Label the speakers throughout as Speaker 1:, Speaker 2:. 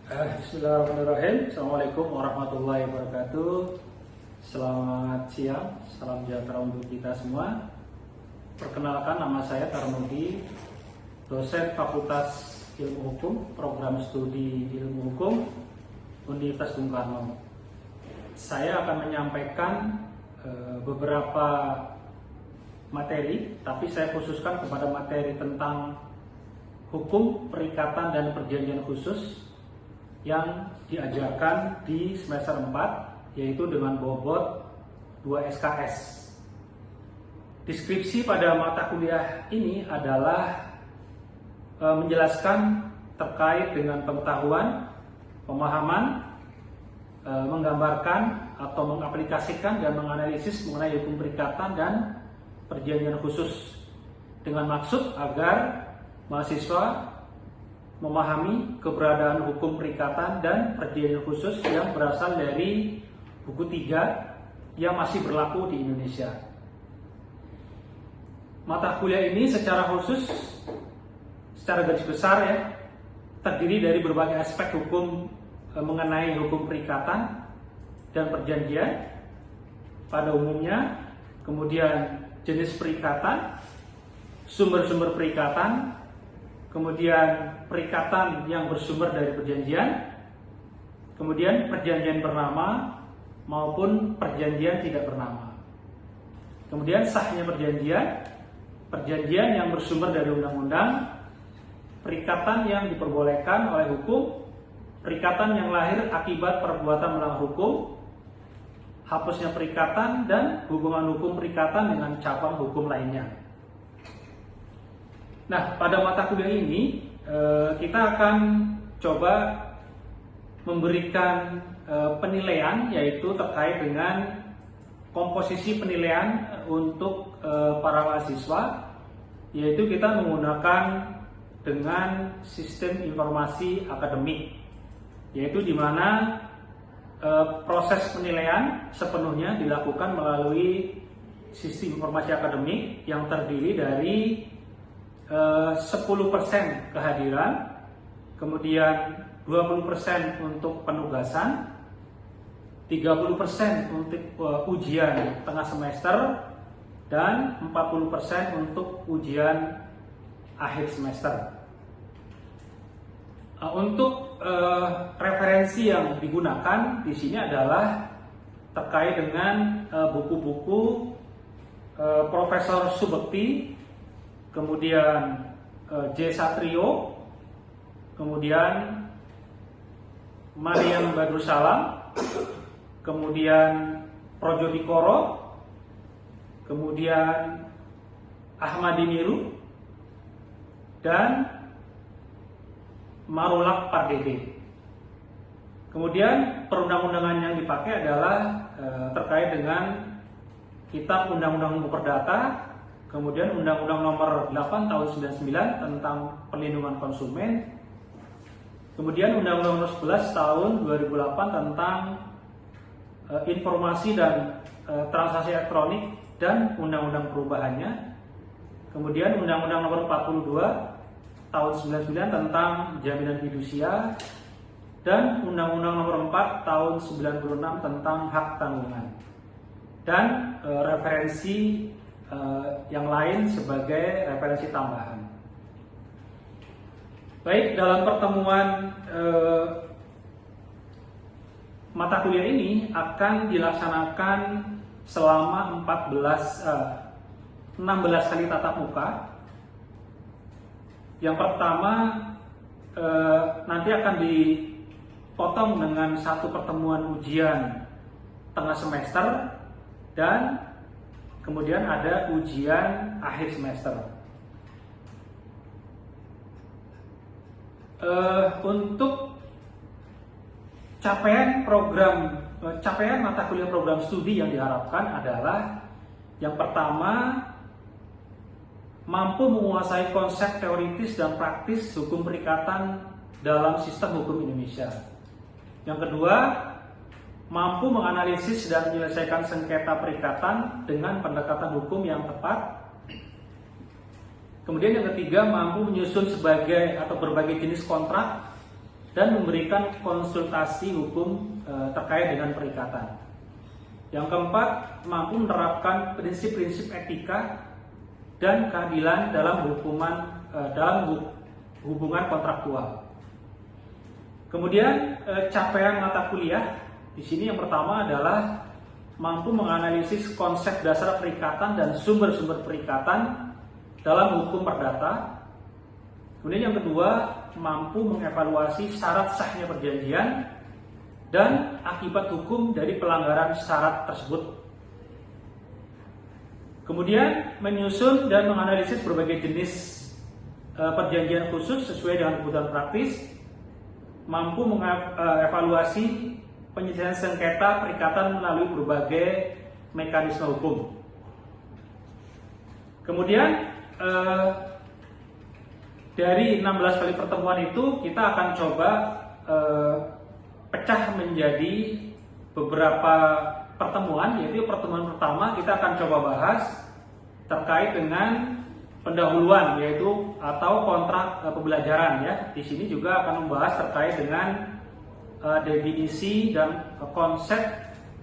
Speaker 1: Bismillahirrahmanirrahim. Assalamualaikum warahmatullahi wabarakatuh. Selamat siang, salam sejahtera untuk kita semua. Perkenalkan, nama saya Tarmudi, dosen Fakultas Ilmu Hukum, Program Studi Ilmu Hukum, Universitas Bung Karno. Saya akan menyampaikan beberapa materi, tapi saya khususkan kepada materi tentang hukum, perikatan, dan perjanjian khusus yang diajarkan di semester 4, yaitu dengan bobot 2 SKS. Deskripsi pada mata kuliah ini adalah menjelaskan terkait dengan pengetahuan, pemahaman, menggambarkan atau mengaplikasikan dan menganalisis mengenai hukum perikatan dan perjanjian khusus, dengan maksud agar mahasiswa memahami keberadaan hukum perikatan dan perjanjian khusus yang berasal dari buku 3 yang masih berlaku di Indonesia. Mata kuliah ini secara khusus, secara garis besar ya, terdiri dari berbagai aspek hukum mengenai hukum perikatan dan perjanjian pada umumnya, kemudian jenis perikatan, sumber-sumber perikatan, kemudian perikatan yang bersumber dari perjanjian, kemudian perjanjian bernama maupun perjanjian tidak bernama. Kemudian sahnya perjanjian, perjanjian yang bersumber dari undang-undang, perikatan yang diperbolehkan oleh hukum, perikatan yang lahir akibat perbuatan melanggar hukum, hapusnya perikatan, dan hubungan hukum perikatan dengan cabang hukum lainnya. Nah, pada mata kuliah ini kita akan coba memberikan penilaian, yaitu terkait dengan komposisi penilaian untuk para mahasiswa, yaitu kita menggunakan dengan sistem informasi akademik, yaitu di mana proses penilaian sepenuhnya dilakukan melalui sistem informasi akademik yang terdiri dari 10% kehadiran, kemudian 20% untuk penugasan, 30% untuk ujian tengah semester, dan 40% untuk ujian akhir semester. Untuk referensi yang digunakan di sini adalah terkait dengan buku-buku Profesor Subekti, kemudian J. Satrio, kemudian Mariam Badrussalam, kemudian Projo Dikoro, kemudian Ahmadi Miru, dan Marulak Pardede. Kemudian perundang-undangan yang dipakai adalah terkait dengan Kitab Undang-Undang Hukum Perdata, kemudian Undang-Undang Nomor 8 Tahun 99 tentang Perlindungan Konsumen, kemudian Undang-Undang Nomor 11 Tahun 2008 tentang Informasi dan Transaksi Elektronik dan Undang-Undang Perubahannya, kemudian Undang-Undang Nomor 42 Tahun 99 tentang Jaminan Fidusia, dan Undang-Undang Nomor 4 Tahun 96 tentang Hak Tanggungan, dan referensi yang lain sebagai referensi tambahan. Baik, dalam pertemuan mata kuliah ini akan dilaksanakan selama 16 kali tatap muka. Yang pertama nanti akan dipotong dengan satu pertemuan ujian tengah semester, dan kemudian ada ujian akhir semester. Untuk capaian mata kuliah program studi yang diharapkan adalah yang pertama, mampu menguasai konsep teoritis dan praktis hukum perikatan dalam sistem hukum Indonesia. Yang kedua, mampu menganalisis dan menyelesaikan sengketa perikatan dengan pendekatan hukum yang tepat. Kemudian yang ketiga, mampu menyusun berbagai jenis kontrak dan memberikan konsultasi hukum terkait dengan perikatan. Yang keempat, mampu menerapkan prinsip-prinsip etika dan keadilan dalam hubungan kontraktual. Kemudian capaian mata kuliah di sini yang pertama adalah mampu menganalisis konsep dasar perikatan dan sumber-sumber perikatan dalam hukum perdata. Kemudian yang kedua, mampu mengevaluasi syarat sahnya perjanjian dan akibat hukum dari pelanggaran syarat tersebut. Kemudian menyusun dan menganalisis berbagai jenis perjanjian khusus sesuai dengan kebutuhan praktis, mampu mengevaluasi penyelesaian sengketa perikatan melalui berbagai mekanisme hukum. Kemudian dari 16 kali pertemuan itu kita akan coba pecah menjadi beberapa pertemuan, yaitu pertemuan pertama kita akan coba bahas terkait dengan pendahuluan, yaitu atau kontrak pembelajaran ya. Di sini juga akan membahas terkait dengan definisi dan konsep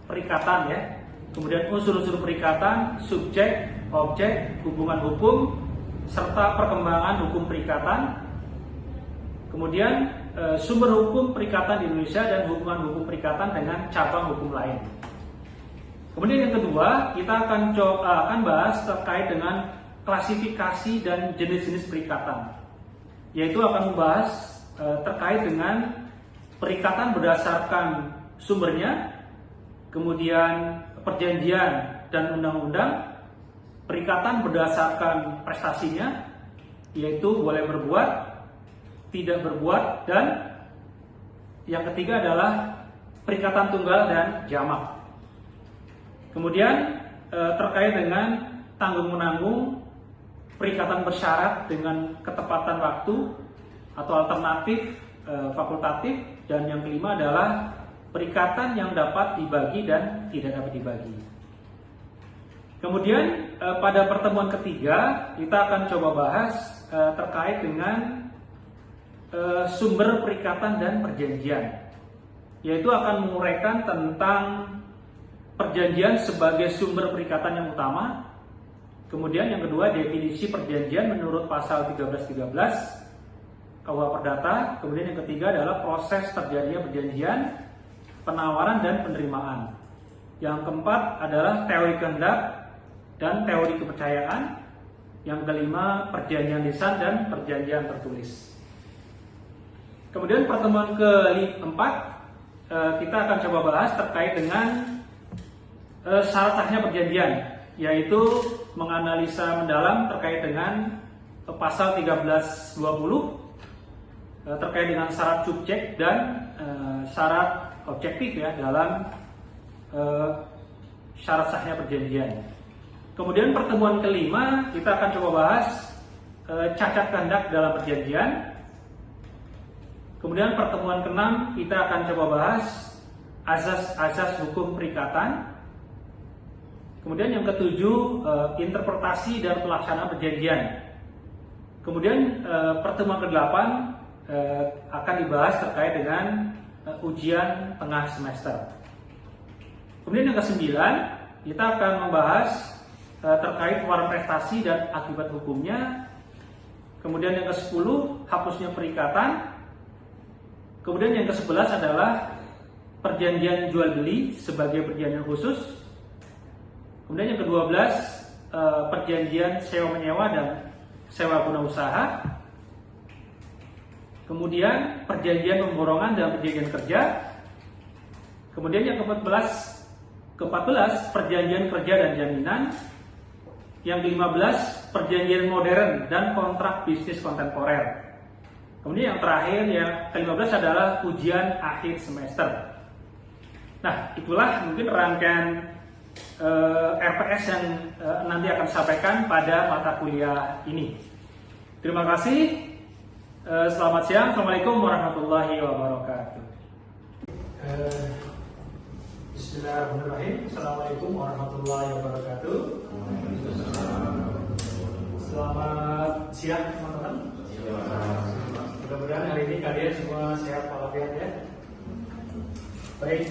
Speaker 1: perikatan ya. Kemudian unsur-unsur perikatan, subjek, objek, hubungan hukum, serta perkembangan hukum perikatan. Kemudian sumber hukum perikatan di Indonesia dan hubungan hukum perikatan dengan cabang hukum lain. Kemudian yang kedua, kita akan bahas terkait dengan klasifikasi dan jenis-jenis perikatan, yaitu akan membahas terkait dengan perikatan berdasarkan sumbernya, kemudian perjanjian dan undang-undang, perikatan berdasarkan prestasinya, yaitu boleh berbuat, tidak berbuat, dan yang ketiga adalah perikatan tunggal dan jamak. Kemudian terkait dengan tanggung-menanggung, perikatan bersyarat dengan ketepatan waktu atau alternatif fakultatif, dan yang kelima adalah perikatan yang dapat dibagi dan tidak dapat dibagi. Kemudian pada pertemuan ketiga kita akan coba bahas terkait dengan sumber perikatan dan perjanjian, yaitu akan menguraikan tentang perjanjian sebagai sumber perikatan yang utama. Kemudian yang kedua, definisi perjanjian menurut pasal 1313 KUH Perdata. Kemudian yang ketiga adalah proses terjadinya perjanjian, penawaran dan penerimaan. Yang keempat adalah teori kehendak dan teori kepercayaan. Yang kelima, perjanjian lisan dan perjanjian tertulis. Kemudian pertemuan keempat kita akan coba bahas terkait dengan syarat sahnya perjanjian, yaitu menganalisa mendalam terkait dengan pasal 1320 terkait dengan syarat subjek dan syarat objektif ya dalam syarat sahnya perjanjian. Kemudian pertemuan kelima kita akan coba bahas cacat kehendak dalam perjanjian. Kemudian pertemuan keenam kita akan coba bahas asas-asas hukum perikatan. Kemudian yang ketujuh, interpretasi dan pelaksanaan perjanjian. Kemudian pertemuan ke-8 akan dibahas terkait dengan ujian tengah semester. Kemudian yang ke-9 kita akan membahas terkait pewaran prestasi dan akibat hukumnya. Kemudian yang ke-10 hapusnya perikatan. Kemudian yang ke-11 adalah perjanjian jual beli sebagai perjanjian khusus. Kemudian yang ke-12 perjanjian sewa menyewa dan sewa guna usaha. Kemudian perjanjian pemborongan dan perjanjian kerja. Kemudian yang ke-14 perjanjian kerja dan jaminan. Yang ke-15 perjanjian modern dan kontrak bisnis kontemporer. Kemudian yang terakhir yang ke-15 adalah ujian akhir semester. Nah, itulah mungkin rangkaian RPS yang nanti akan disampaikan pada mata kuliah ini. Terima kasih. Selamat siang. Assalamualaikum warahmatullahi wabarakatuh. Bismillahirrahmanirrahim. Assalamualaikum warahmatullahi wabarakatuh. Selamat siang teman-teman. Mudah-mudahan hari ini kalian semua sehat walafiat ya. Baik,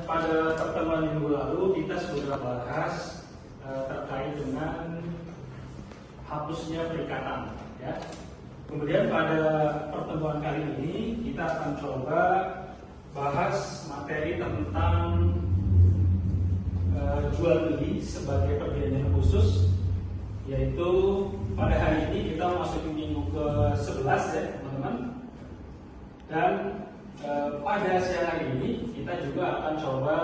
Speaker 1: pada pertemuan minggu lalu kita sudah bahas terkait dengan hapusnya perikatan ya. Kemudian pada pertemuan kali ini kita akan coba bahas materi tentang jual beli sebagai perjanjian khusus, yaitu pada hari ini kita masuk minggu ke-11 ya teman-teman. Dan pada siang hari ini kita juga akan coba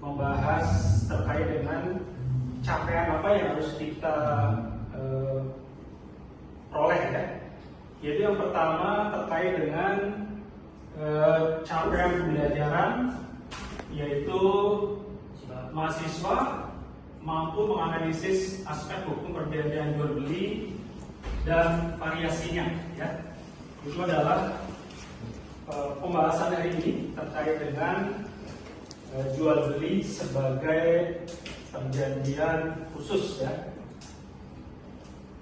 Speaker 1: membahas terkait dengan capaian apa yang harus kita peroleh ya. Yaitu yang pertama terkait dengan capaian pembelajaran, yaitu mahasiswa mampu menganalisis aspek hukum perjanjian jual beli dan variasinya ya. Itu adalah pembahasan hari ini terkait dengan jual beli sebagai perjanjian khusus ya.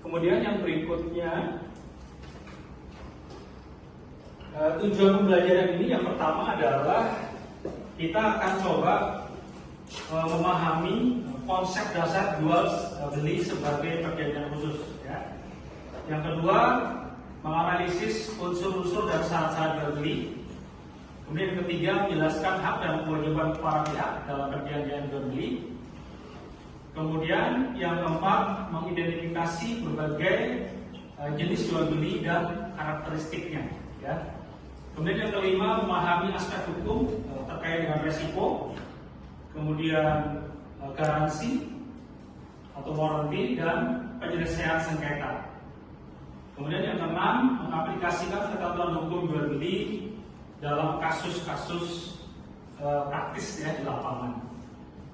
Speaker 1: Kemudian yang berikutnya, tujuan pembelajaran ini yang pertama adalah kita akan coba memahami konsep dasar jual beli sebagai perjanjian khusus ya. Yang kedua, menganalisis unsur-unsur dan syarat-syarat jual beli. Kemudian yang ketiga, menjelaskan hak dan kewajiban para pihak dalam perjanjian jual beli. Kemudian yang keempat, mengidentifikasi berbagai jenis jual beli dan karakteristiknya ya. Kemudian yang kelima, memahami aspek hukum terkait dengan resiko, kemudian garansi atau warranty dan penyelesaian sengketa. Kemudian yang keenam, mengaplikasikan ketentuan hukum jual beli dalam kasus-kasus praktis ya di lapangan.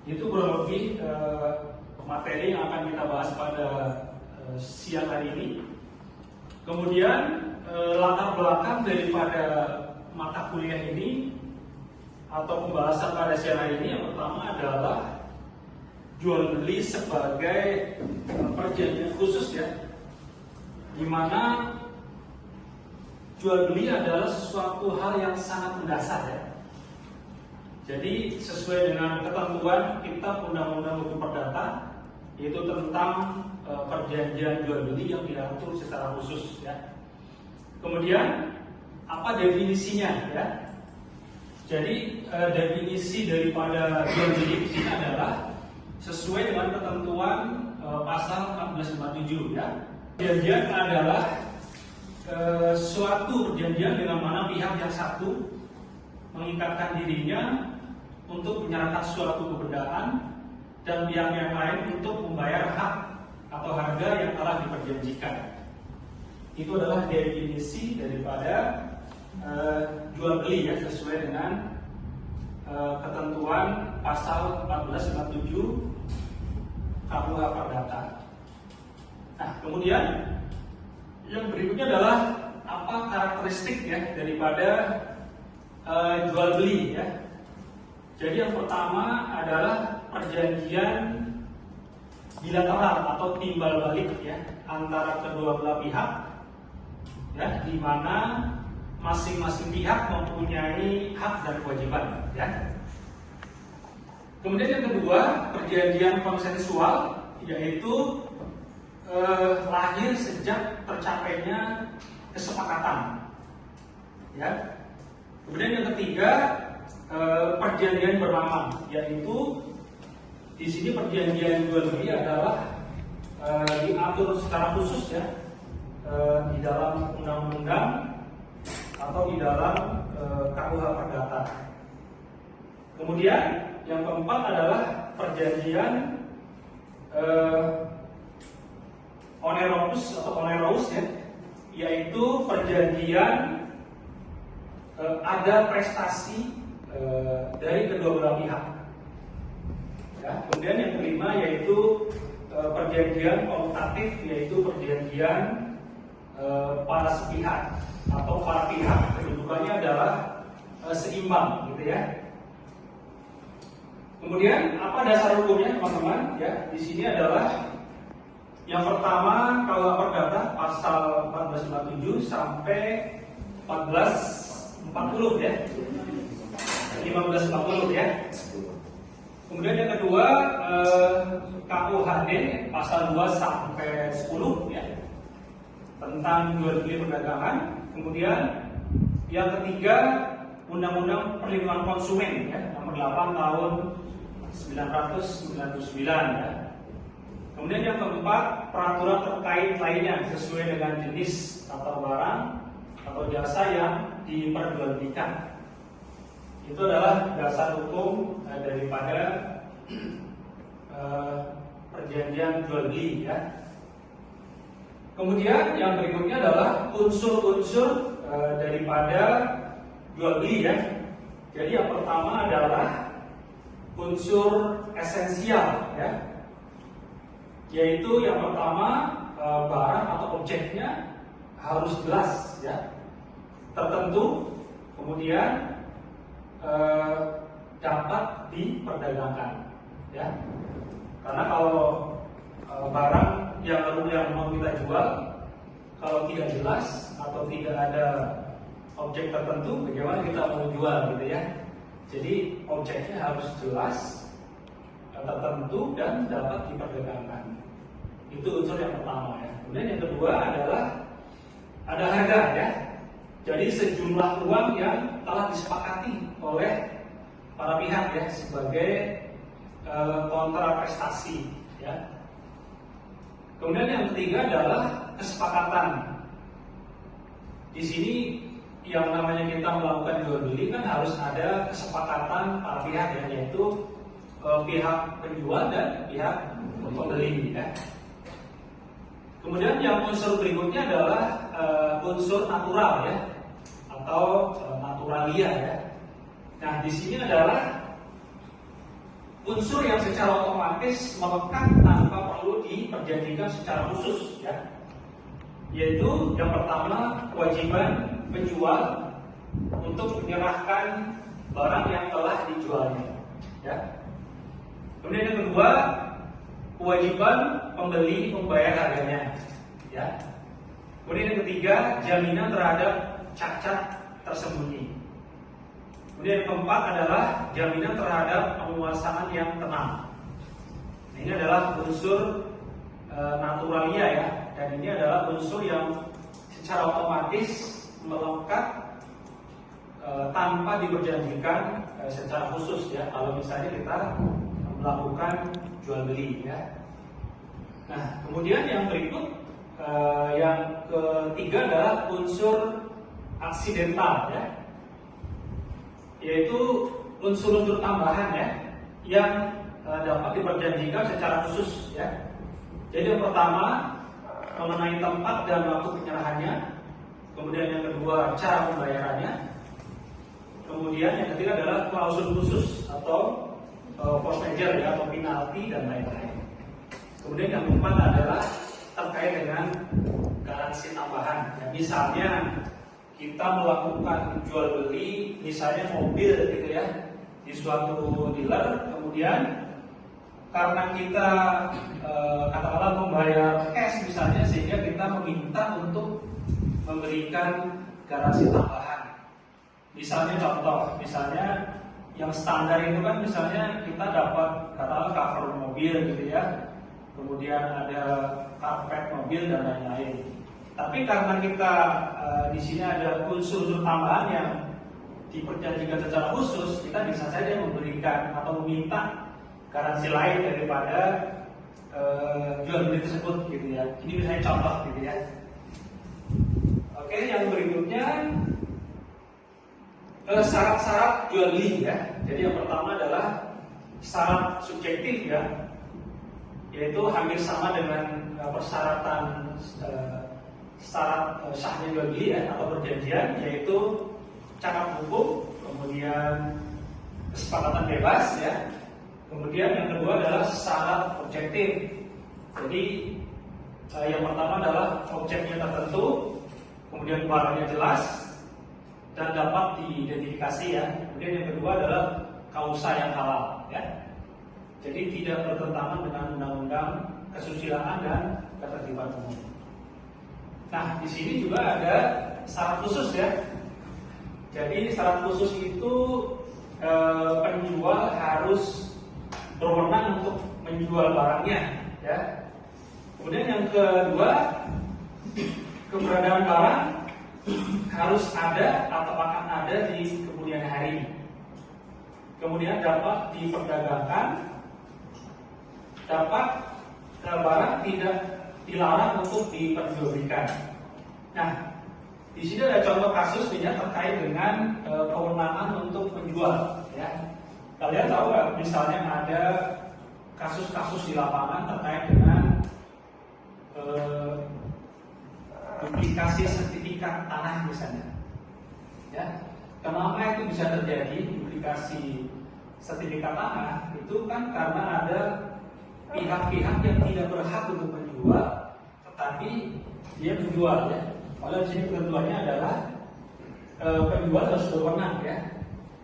Speaker 1: Itu kurang lebih materi yang akan kita bahas pada siang hari ini. Kemudian latar belakang daripada mata kuliah ini atau pembahasan pada siang hari ini yang pertama adalah jual beli sebagai perjanjian khusus ya, di mana jual beli adalah sesuatu hal yang sangat mendasar ya. Jadi sesuai dengan ketentuan Kitab Undang-Undang Hukum Perdata, yaitu tentang perjanjian jual beli yang diatur secara khusus ya. Kemudian apa definisinya ya? Jadi definisi daripada jual beli di sini adalah sesuai dengan ketentuan pasal 1457 ya. Perjanjian adalah suatu perjanjian dengan mana pihak yang satu mengikatkan dirinya untuk menyerahkan suatu kebenaran dan pihak yang lain untuk membayar hak atau harga yang telah diperjanjikan. Itu adalah definisi daripada jual beli ya, sesuai dengan ketentuan pasal 1457 KUH Perdata. Nah, kemudian yang berikutnya adalah apa karakteristik ya daripada jual beli ya. Jadi yang pertama adalah perjanjian bilateral atau timbal balik ya antara kedua belah pihak ya, di mana masing-masing pihak mempunyai hak dan kewajiban ya. Kemudian yang kedua, perjanjian konsensual, yaitu lahir sejak tercapainya kesepakatan ya. Kemudian yang ketiga, perjanjian beramam, yaitu di sini perjanjian jual beli adalah diatur secara khusus ya di dalam undang-undang atau di dalam KUH Perdata. Kemudian yang keempat adalah perjanjian onerous atau onerous ya, yaitu perjanjian ada prestasi dari kedua belah pihak. Ya, kemudian yang kelima yaitu perjanjian komutatif, yaitu perjanjian para sepihak atau para pihak kedudukannya adalah seimbang, gitu ya. Kemudian apa dasar hukumnya, teman-teman? Ya, di sini adalah yang pertama KUH Perdata pasal 1457 sampai 1440 ya. 1540 ya. Kemudian yang kedua KUHD pasal 2 sampai 10 ya, tentang jual beli perdagangan. Kemudian yang ketiga Undang-Undang Perlindungan Konsumen ya, nomor 8 tahun 1999 ya. Kemudian yang keempat, peraturan terkait lainnya sesuai dengan jenis atau barang atau jasa yang diperjualbelikan. Itu adalah dasar hukum daripada perjanjian jual beli ya. Kemudian yang berikutnya adalah unsur-unsur daripada jual beli ya. Jadi yang pertama adalah unsur esensial ya, yaitu yang pertama barang atau objeknya harus jelas ya, tertentu, kemudian dapat diperdagangkan ya. Karena kalau barang yang mau kita jual kalau tidak jelas atau tidak ada objek tertentu, bagaimana kita mau jual gitu ya. Jadi objeknya harus jelas, tertentu, dan dapat diperdagangkan. Itu unsur yang pertama ya. Kemudian yang kedua adalah ada harga ya. Jadi sejumlah uang yang telah disepakati oleh para pihak ya sebagai kontraprestasi ya. Kemudian yang ketiga adalah kesepakatan. Di sini yang namanya kita melakukan jual beli kan harus ada kesepakatan para pihak ya, yaitu pihak penjual dan pihak pembeli ya. Kemudian yang unsur berikutnya adalah unsur natural ya, atau naturalia ya. Nah, di sini adalah unsur yang secara otomatis melekat tanpa perlu diperjanjikan secara khusus ya. Yaitu yang pertama, kewajiban penjual untuk menyerahkan barang yang telah dijualnya ya. Kemudian yang kedua, kewajiban pembeli membayar harganya ya. Kemudian yang ketiga, jaminan terhadap cacat tersembunyi. Kemudian yang keempat adalah jaminan terhadap penguasaan yang tenang. Ini adalah unsur naturalia ya, dan ini adalah unsur yang secara otomatis melekat tanpa diperjanjikan secara khusus ya. Kalau misalnya kita melakukan jual beli ya. Nah, kemudian yang berikut yang ketiga adalah unsur aksidental ya, yaitu unsur-unsur tambahan ya yang dapat diperjanjikan secara khusus ya. Jadi yang pertama mengenai tempat dan waktu penyerahannya, kemudian yang kedua cara pembayarannya, kemudian yang ketiga adalah klausul khusus atau force majeure ya, atau penalti dan lain-lain. Kemudian yang keempat adalah terkait dengan garansi tambahan ya, misalnya kita melakukan jual beli misalnya mobil gitu ya di suatu dealer, kemudian karena kita katakanlah membayar cash misalnya, sehingga kita meminta untuk memberikan garansi tambahan. Misalnya contoh, misalnya yang standar itu kan misalnya kita dapat katakanlah cover mobil gitu ya, kemudian ada karpet mobil dan lain-lain. Tapi karena kita di sini ada unsur-unsur tambahan yang diperjanjikan secara khusus, kita bisa saja memberikan atau meminta garansi lain daripada jual beli tersebut gitu ya. Ini misalnya contoh gitu ya. Oke, yang berikutnya syarat-syarat jual beli ya. Jadi yang pertama adalah syarat subjektif ya, yaitu hampir sama dengan persyaratan syarat sahnya jual beli ya, atau perjanjian, yaitu cacat hukum, kemudian kesepakatan bebas ya. Kemudian yang kedua adalah syarat objektif. Jadi yang pertama adalah objeknya tertentu, kemudian barangnya jelas dan dapat diidentifikasi ya. Kemudian yang kedua adalah kausa yang halal ya. Jadi tidak bertentangan dengan undang-undang kesusilaan dan ketertiban umum. Nah, di sini juga ada syarat khusus ya. Jadi syarat khusus itu penjual harus berwenang untuk menjual barangnya, ya. Kemudian yang kedua, keberadaan barang harus ada atau akan ada di kemudian hari. Kemudian dapat diperdagangkan, dapat barang tidak dilarang untuk diperjualbelikan. Nah, di sini ada contoh kasus terkait dengan kewenangan untuk penjual. Ya, kalian tahu nggak? Misalnya ada kasus-kasus di lapangan terkait dengan duplikasi sertifikat tanah misalnya. Ya, kenapa itu bisa terjadi duplikasi sertifikat tanah? Itu kan karena ada pihak-pihak yang tidak berhak untuk menjual, tetapi dia menjual, ya. Kalau di sini ketentuannya adalah penjual harus berwenang, ya,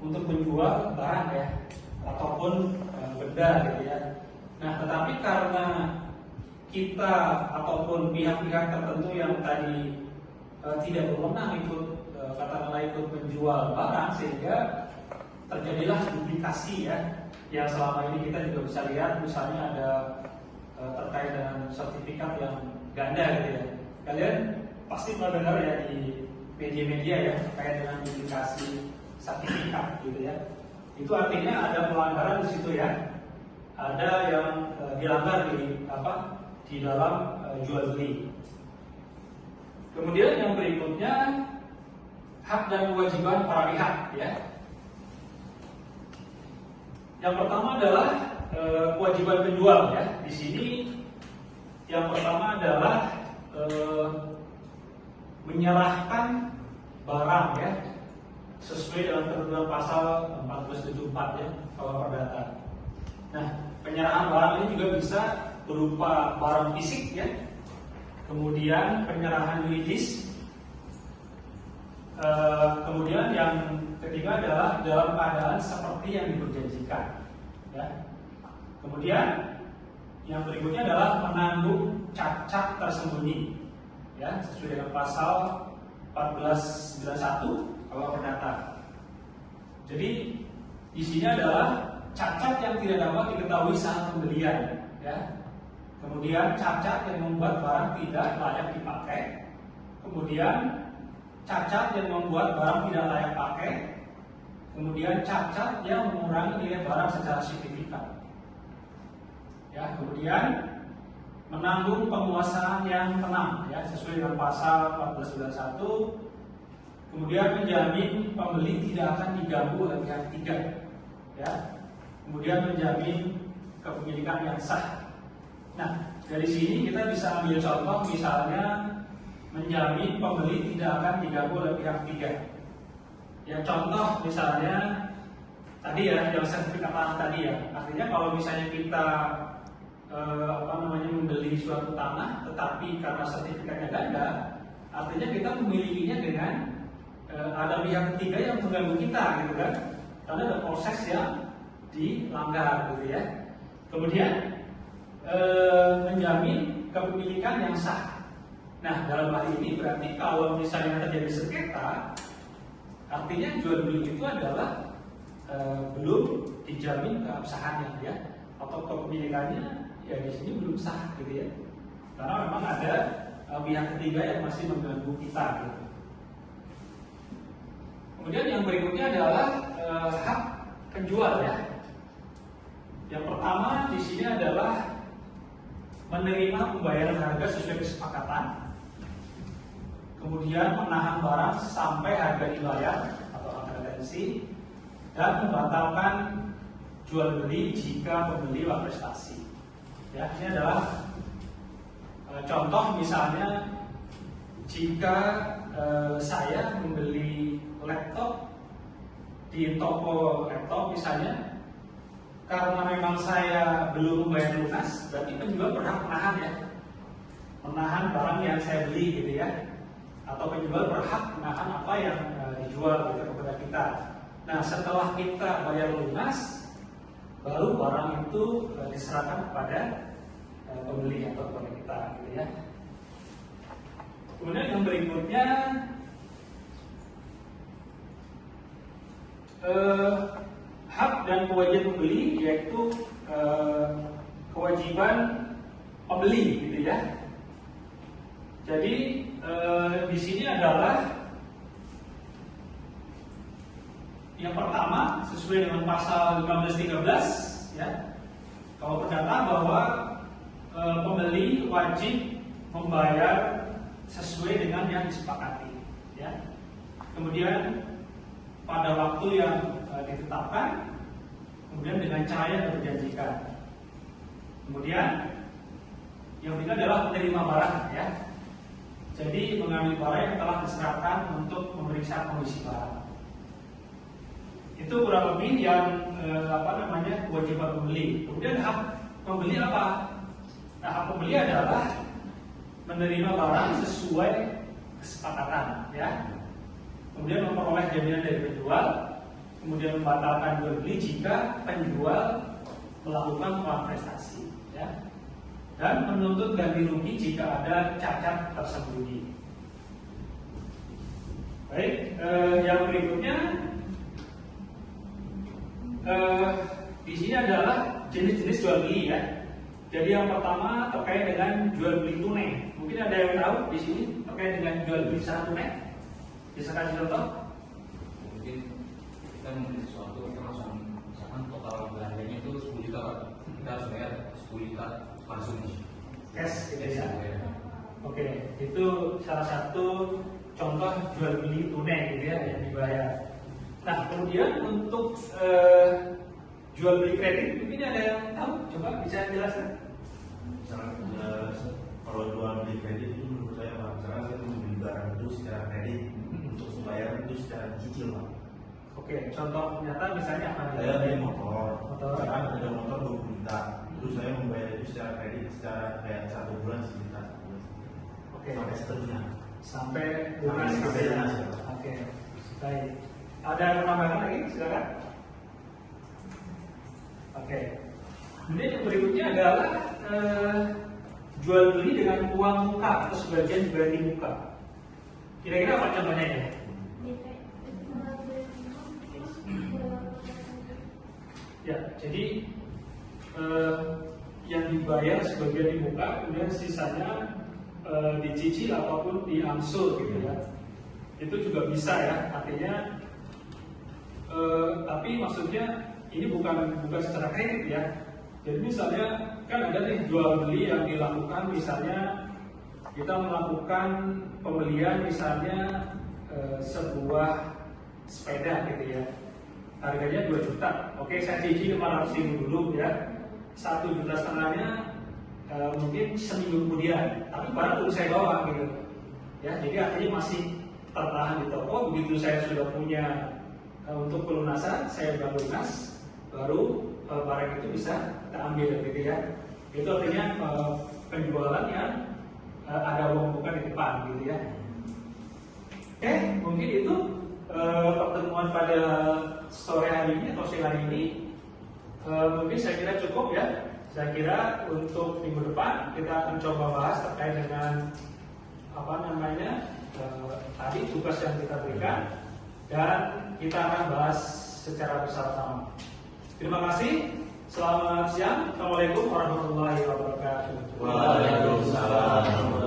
Speaker 1: untuk menjual barang, ya, ataupun benda, gitu ya. Nah, tetapi karena kita ataupun pihak-pihak tertentu yang tadi tidak berwenang katakanlah ikut menjual barang, sehingga terjadilah duplikasi, ya, yang selama ini kita juga bisa lihat, misalnya ada terkait dengan sertifikat yang ganda, gitu ya. Kalian pasti pernah dengar ya di media-media, ya, terkait dengan duplikasi sertifikat, gitu ya. Itu artinya ada pelanggaran di situ, ya. Ada yang dilanggar di dalam jual beli. Kemudian yang berikutnya, hak dan kewajiban para pihak, ya. Yang pertama adalah kewajiban penjual, ya. Di sini yang pertama adalah menyerahkan barang, ya, sesuai dengan ketentuan pasal 1474, ya, KUH Perdata. Nah, penyerahan barang ini juga bisa berupa barang fisik, ya. Kemudian penyerahan yuridis. Kemudian yang ketiga adalah dalam keadaan seperti yang diperjanjikan, ya. Kemudian yang berikutnya adalah menanggung cacat tersembunyi, ya, sesuai dengan pasal 1491 KUH Perdata. Jadi di sini adalah cacat yang tidak dapat diketahui saat pembelian, ya. Kemudian cacat yang membuat barang tidak layak dipakai. Kemudian cacat yang membuat barang tidak layak pakai. Kemudian cacat yang mengurangi nilai barang secara signifikan. Ya, kemudian menanggung penguasaan yang tenang, ya, sesuai dengan pasal 1491. Kemudian menjamin pembeli tidak akan diganggu oleh pihak ketiga, ya. Kemudian menjamin kepemilikan yang sah. Nah, dari sini kita bisa ambil contoh, misalnya menjamin pembeli tidak akan diganggu oleh pihak ketiga. Ya, contoh misalnya tadi, ya, yang sertifikat tanah tadi, ya. Artinya kalau misalnya kita membeli suatu tanah, tetapi karena sertifikatnya ganda, artinya kita memilikinya dengan ada pihak ketiga yang mengganggu kita, gitu kan? Karena ada proses yang dilanggar, gitu ya. Kemudian menjamin kepemilikan yang sah. Nah, dalam hal ini berarti kalau misalnya terjadi sengketa, artinya jual beli itu adalah belum dijamin keabsahannya, ya, atau kepemilikannya, ya, di sini belum sah, gitu ya. Karena memang ada pihak ketiga yang masih mengganggu kita, gitu. Kemudian yang berikutnya adalah hak penjual, ya. Yang pertama di sini adalah menerima pembayaran harga sesuai kesepakatan. Kemudian menahan barang sampai harga dibayar atau agensi, dan membatalkan jual beli jika pembeli luar prestasi. Ya, ini adalah contoh, misalnya jika saya membeli laptop di toko laptop misalnya, karena memang saya belum membayar lunas, berarti penjual berhak menahan barang yang saya beli, gitu ya. Atau penjual berhak menahan apa yang dijual, gitu, kepada kita. Nah, setelah kita bayar lunas, baru barang itu diserahkan kepada pembeli atau kepada kita, gitu ya. Kemudian yang berikutnya hak dan kewajiban pembeli, yaitu kewajiban pembeli gitu ya. Jadi di sini adalah yang pertama sesuai dengan pasal 1513 ya. Kalau ternyata bahwa pembeli wajib membayar sesuai dengan yang disepakati ya. Kemudian pada waktu yang ditetapkan, kemudian dengan cara yang dijanjikan. Kemudian yang ketiga adalah menerima barang ya. Jadi mengambil barang yang telah diserahkan untuk memeriksa kondisi barang. Itu kurang lebih yang kewajiban pembeli. Kemudian hak pembeli apa? Nah, hak pembeli adalah menerima barang sesuai kesepakatan ya. Kemudian memperoleh jaminan dari penjual, kemudian membatalkan jual beli jika penjual melakukan malprestasi ya. Dan menuntut ganti rugi jika ada cacat tersembunyi. Baik, yang berikutnya di sini adalah jenis-jenis jual beli ya. Jadi yang pertama terkait dengan jual beli tunai. Mungkin ada yang tahu di sini terkait dengan jual beli secara tunai. Bisa kasih contoh?
Speaker 2: Mungkin kita membeli sesuatu, kita langsung misalkan total harganya itu 10 juta, kita harus bayar 10 juta langsung
Speaker 1: cash gitu ya. Oke, itu salah satu contoh jual beli tunai gitu ya yang dibayar. Nah, kemudian untuk jual beli kredit, mungkin ada yang tahu? Coba bisa jelaskan.
Speaker 3: Misalnya kalau jual beli kredit itu menurut saya, Pak, misalnya saya membeli barang itu secara kredit untuk membayar itu secara cicil, Pak.
Speaker 1: Oke, contoh nyata misalnya apa?
Speaker 3: Saya beli motor,
Speaker 1: Motor.
Speaker 3: misalkan ada motor 20 juta, terus saya membayar itu secara kredit secara kayak 1 bulan sejuta.
Speaker 1: Oke.
Speaker 3: Sampai seterusnya.
Speaker 1: Sampai
Speaker 3: Sampai
Speaker 1: lunas gitu ya.
Speaker 3: lunas.
Speaker 1: Oke, baik. Ada yang menambahkan lagi? Silakan. Oke. Kemudian yang berikutnya adalah jual beli dengan uang muka atau sebagian ganti muka. Kira-kira apa contohnya ya? Ya, jadi yang dibayar sebagian di muka, kemudian sisanya dicicil ataupun diangsur gitu ya. Itu juga bisa ya, artinya tapi maksudnya ini bukan secara kredit ya. Jadi misalnya kan ada nih jual beli yang dilakukan, misalnya kita melakukan pembelian misalnya sebuah sepeda gitu ya, harganya 2 juta. Oke, saya cicil 500.000 dulu ya, 1,5 jutanya mungkin seminggu kemudian, tapi barang belum saya bawa gitu ya. Jadi artinya masih tertahan di toko. Begitu saya sudah punya untuk pelunasan, saya baru lunas, baru barang itu bisa kita ambil gitu ya. Itu artinya penjualan yang ada uang muka di depan gitu ya. Oke, mungkin itu pertemuan pada sore hari ini atau siang hari ini. Mungkin saya kira cukup ya. Saya kira untuk minggu depan kita akan coba bahas terkait dengan tadi tugas yang kita berikan, dan kita akan bahas secara bersama-sama. Terima kasih. Selamat siang. Assalamualaikum warahmatullahi wabarakatuh.
Speaker 3: Waalaikumsalam.